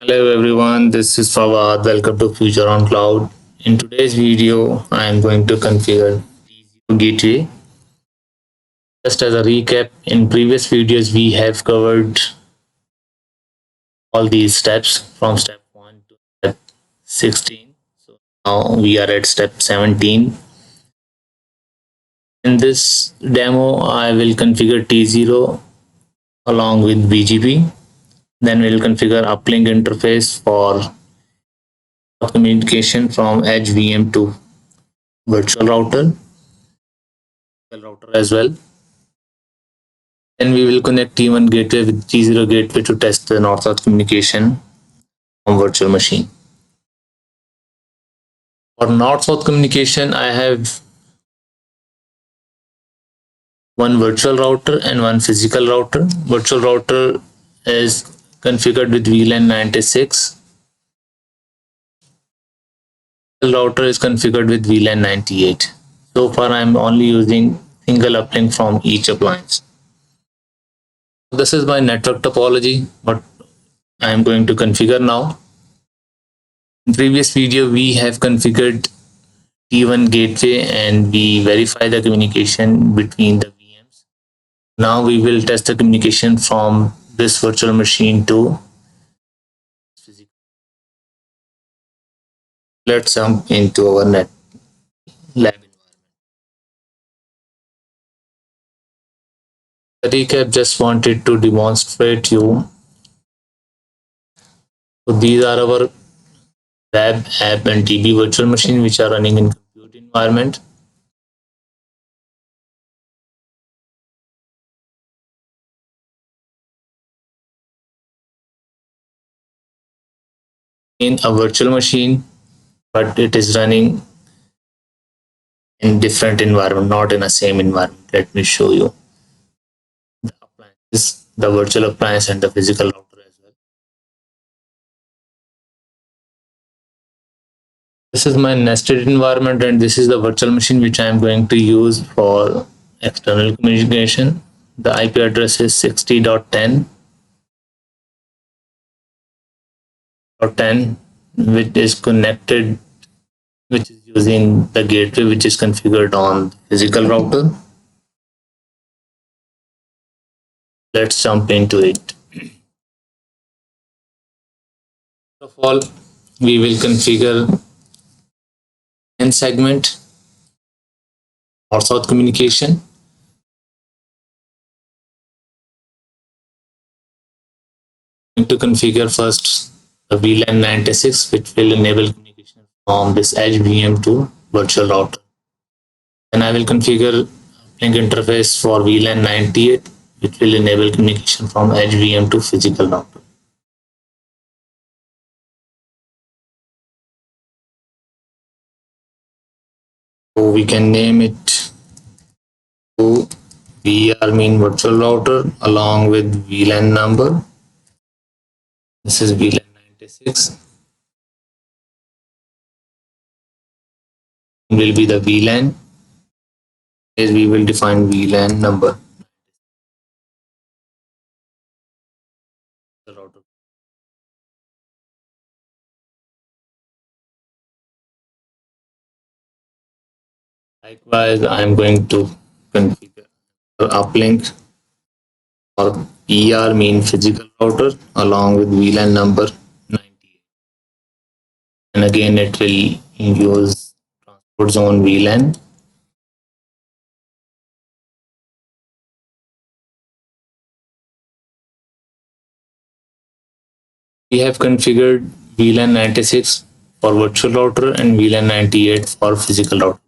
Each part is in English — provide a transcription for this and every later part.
Hello everyone, this is Fawad. Welcome to Future on Cloud. In today's video, I am going to configure T0 gateway. Just as a recap, in previous videos we have covered all these steps from step 1 to step 16. So now we are at step 17. In this demo, I will configure T0 along with BGP. Then we'll configure uplink interface for communication from edge VM to virtual router as well. Then we will connect T1 gateway with T0 gateway to test the north-south communication from virtual machine. For north-south communication, I have one virtual router and one physical router. Virtual router is configured with VLAN 96. Physical router is configured with VLAN 98. So far, I am only using single uplink from each appliance. This is my network topology, what I am going to configure now. In previous video, we have configured T1 gateway and we verify the communication between the VMs. Now we will test the communication from this virtual machine to physical. Let's jump into our lab environment. The recap just wanted to demonstrate you. So these are our web, app and DB virtual machine which are running in compute environment. In a virtual machine, but it is running in different environment, not in the same environment. Let me show you the appliances, the virtual appliance and the physical router as well. This is my nested environment and this is the virtual machine which I am going to use for external communication. The IP address is 60.10.10, which is connected, which is using the gateway which is configured on the physical router. Let's jump into it. First of all, we will configure N segment north-south communication. I'm going to configure first the VLAN 96, which will enable communication from this edge VM to virtual router. Then I will configure link interface for VLAN 98, which will enable communication from edge VM to physical router. So we can name it to VR mean virtual router along with VLAN number. This is VLAN 96. Will be the VLAN. As we will define VLAN number. The router. Likewise, I am going to configure uplink or PR mean physical router along with VLAN number 98. And again, it will use transport zone VLAN. We have configured VLAN 96 for virtual router and VLAN 98 for physical router.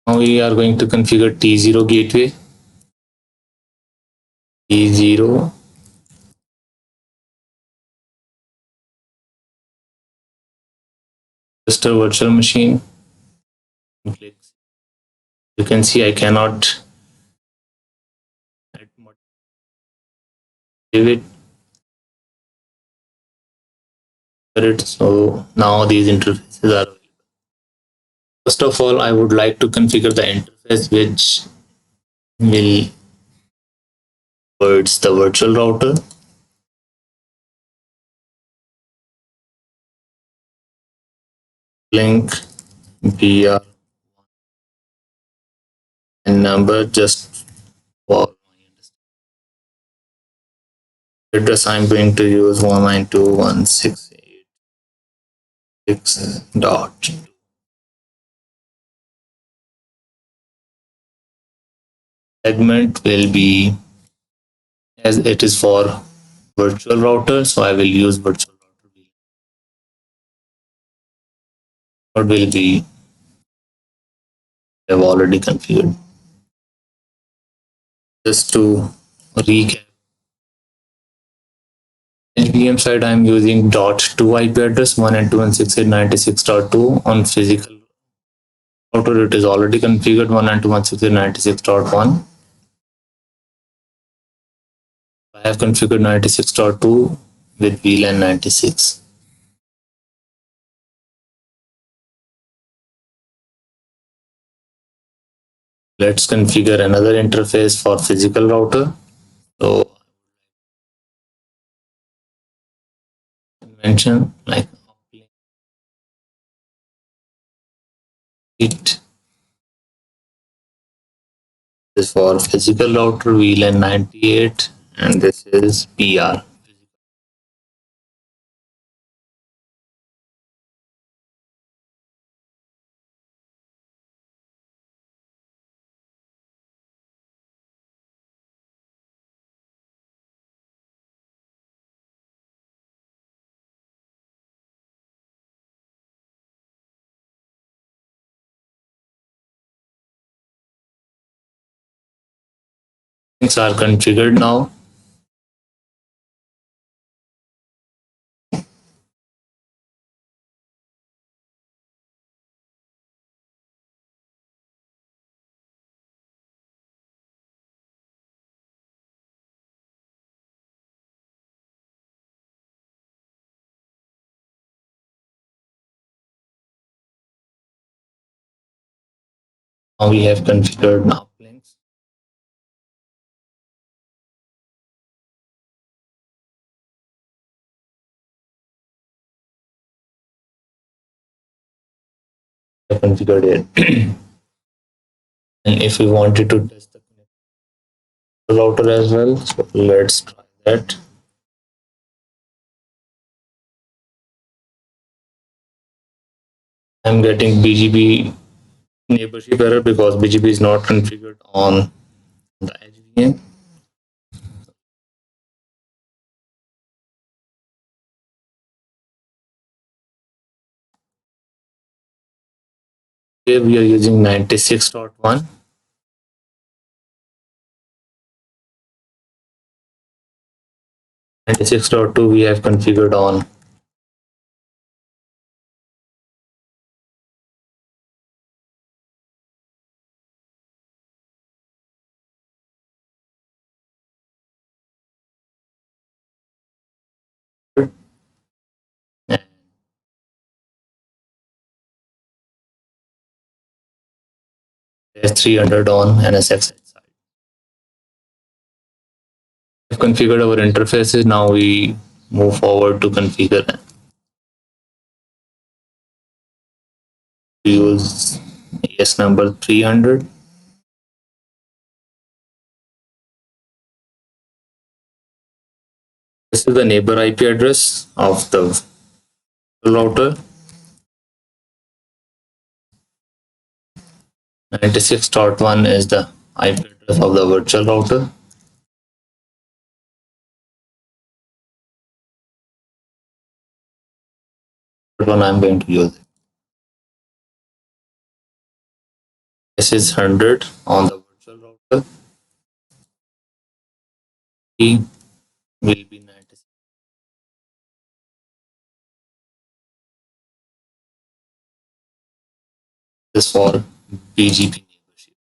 Now we are going to configure T0 gateway. T0 just a virtual machine. You can see I cannot save it. So now these interfaces are available. First of all, I would like to configure the interface which will towards the virtual router. Link via and number just for address. I'm going to use 192.168.6 dot. Segment will be as it is for virtual router, so I will use virtual router. What will be I've already configured. Just to recap, HVM side I'm using .2 IP address 192.168.96.2. On physical router it is already configured 192.168.96.1. I have configured 96.2 with VLAN 96. Let's configure another interface for physical router. So mention like it is for physical router VLAN 98 and this is PR. Things are configured now. Now we have configured uplinks. We have configured it. And if we wanted to test the router as well, so let's try that. I'm getting BGP neighborship error because BGP is not configured on the HVM. Here we are using 96.1. 96.2 we have configured on and S300 on NSX side. We have configured our interfaces. Now we move forward to configure use AS number 300. This is the neighbor IP address of the router. 96.1 is the IP address of the virtual router. That one I'm going to use. This is 100 on the virtual router. Key will be 96. This is for BGP neighborship.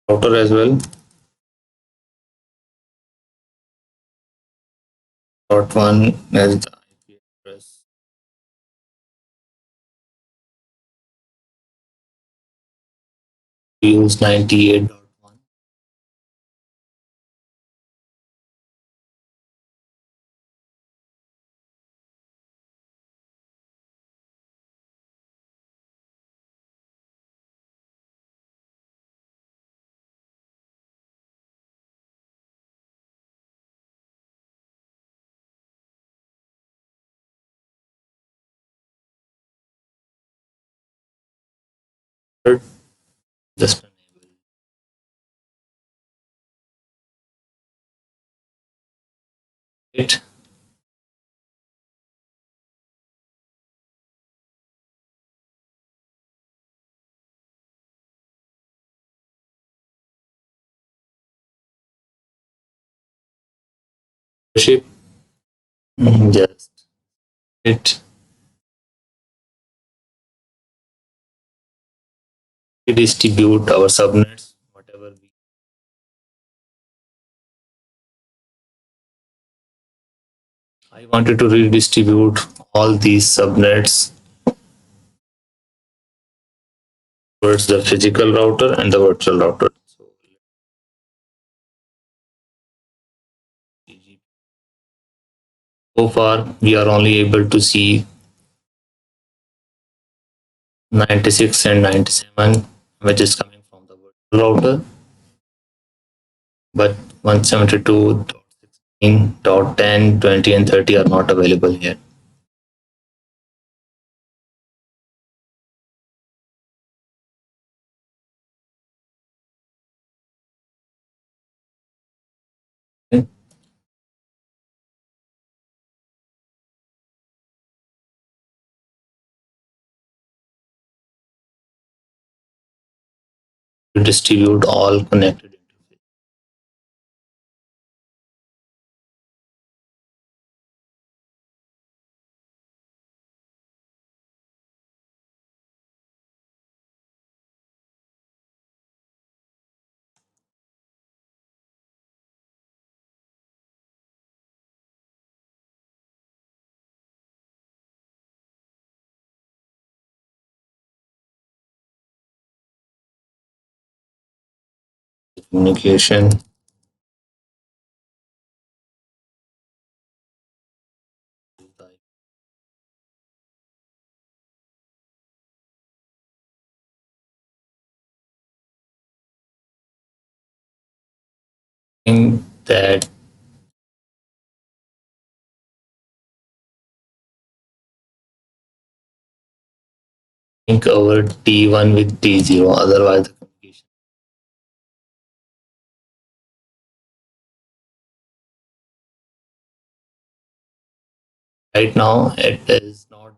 router as well. Dot one is the IP address. We use 98.1. Just enable it. Ship. Just it. Redistribute our subnets, whatever we. I wanted to redistribute all these subnets towards the physical router and the virtual router. So far, we are only able to see 96 and 97, which is coming from the virtual router, but 172.16.10, 20, and 30 are not available yet. To distribute all connected interfaces. Communication. That link our T1 with T0, otherwise the communication. Right now, it is not.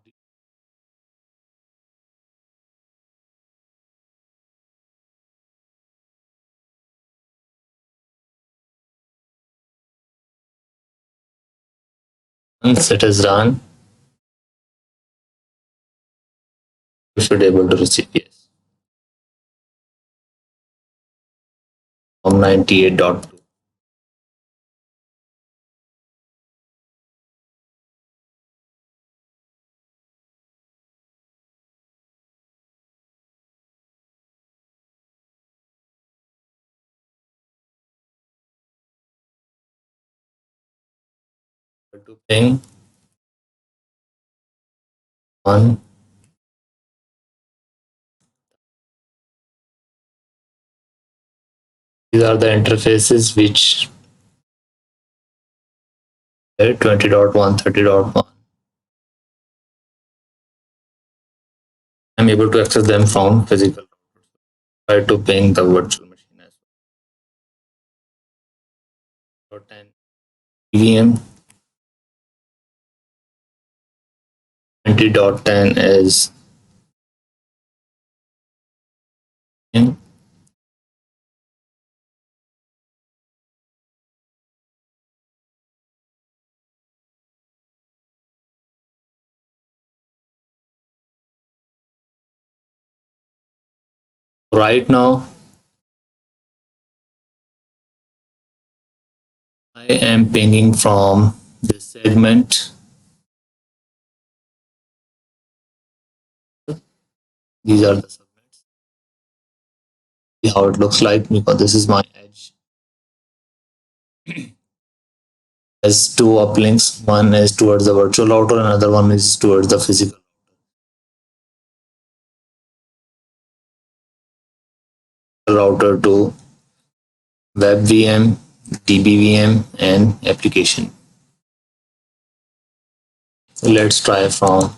Once it is run, you should be able to receive yes from 98.2. To ping one. These are the interfaces which 20.1, 30.1. I'm able to access them from physical. Try to ping the virtual machine as well. 10 VM 20.10 is in. Right now, I am pinging from this segment. These are the segments. See how it looks like, because this is my edge. Has two uplinks. One is towards the virtual router, another one is towards the physical router to web VM, DBVM, and application. So let's try from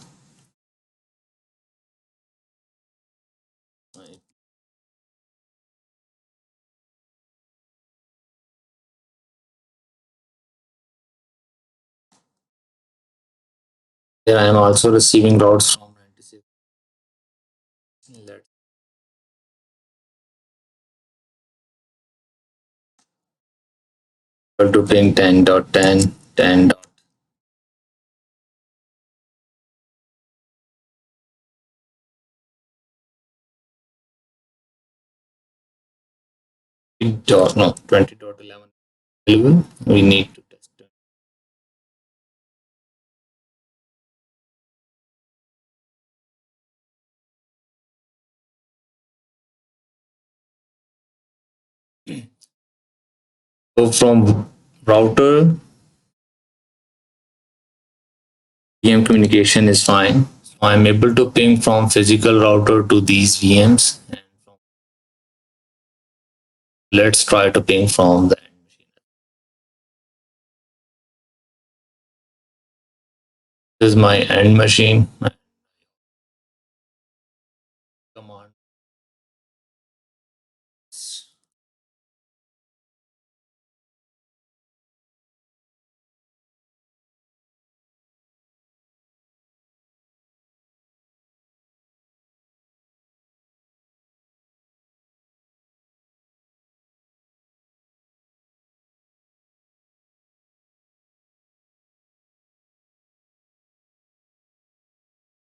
here. I am also receiving routes from 96. Let's go to ping 10.10, 10. No, 20.11 available. We need to test it. So from router, VM communication is fine. So I'm able to ping from physical router to these VMs. And let's try to ping from the end machine. This is my end machine. Command.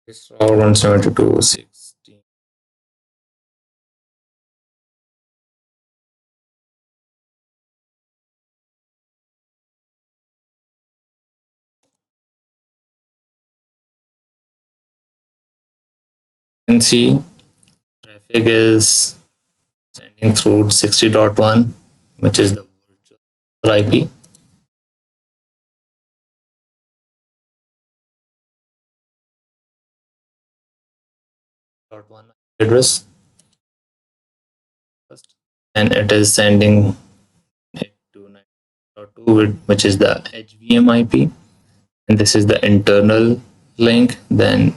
It's all 172.16. You can see traffic is sending through 60.1, which is the virtual IP. .1 address, and it is sending it to 9.2, which is the HVM IP, and this is the internal link. Then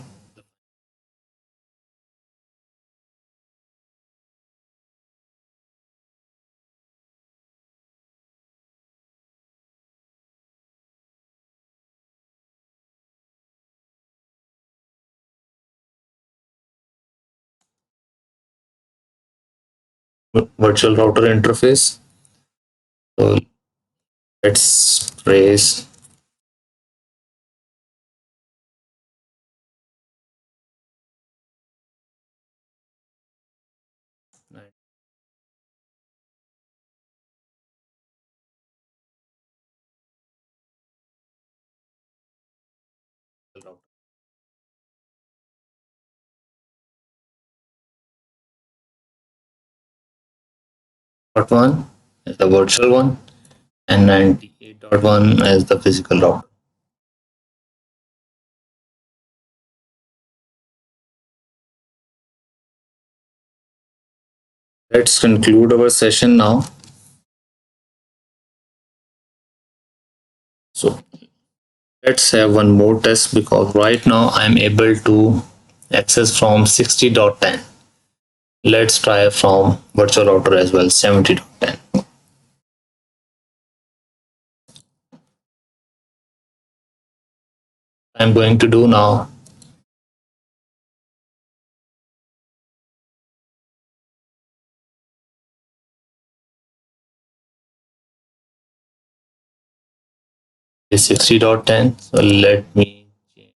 virtual router interface. So let's trace .1 as the virtual one, and 98.1 as the physical router. Let's conclude our session now. So let's have one more test, because right now I'm able to access from 60.10. Let's try from virtual router as well, 70.10. I'm going to do now. Is 60.10. So let me change.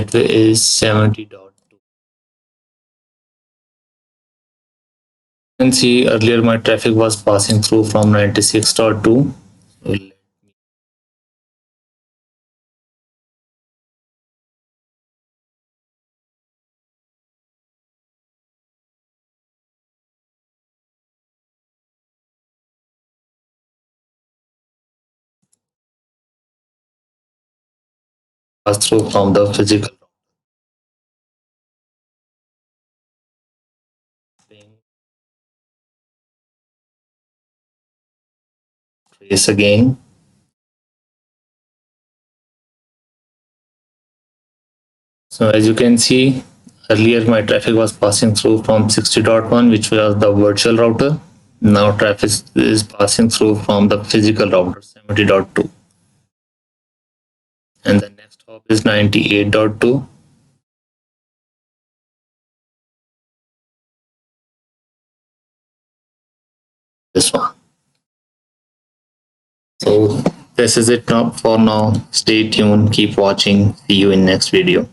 gateway is 70.2. You can see earlier my traffic was passing through from 96.2. So pass through from the physical routing. Trace again. So as you can see, earlier my traffic was passing through from 60.1, which was the virtual router. Now traffic is passing through from the physical router 70.2. And the next hop is 98.2. This one. So this is it now for now. Stay tuned, keep watching. See you in next video.